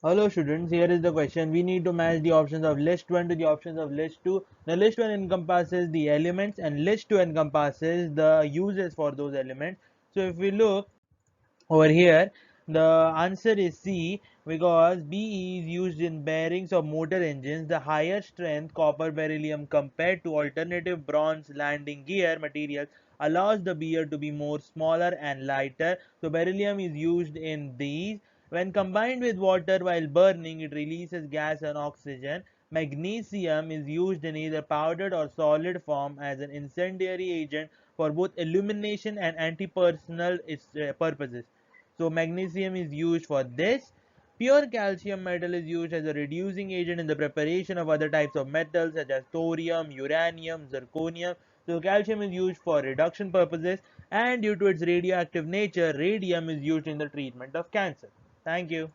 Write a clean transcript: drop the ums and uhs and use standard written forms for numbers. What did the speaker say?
Hello students, here is the question. We need to match the options of list 1 to the options of list 2. The list 1 encompasses the elements and list 2 encompasses the uses for those elements. So if we look over here, the answer is C, because Be is used in bearings of motor engines. The higher strength copper beryllium compared to alternative bronze landing gear materials allows the beer to be more smaller and lighter. So beryllium is used in these. When combined with water while burning, it releases gas and oxygen. Magnesium is used in either powdered or solid form as an incendiary agent for both illumination and anti-personal purposes. So magnesium is used for this. Pure calcium metal is used as a reducing agent in the preparation of other types of metals such as thorium, uranium, zirconium. So calcium is used for reduction purposes, and due to its radioactive nature, radium is used in the treatment of cancer. Thank you.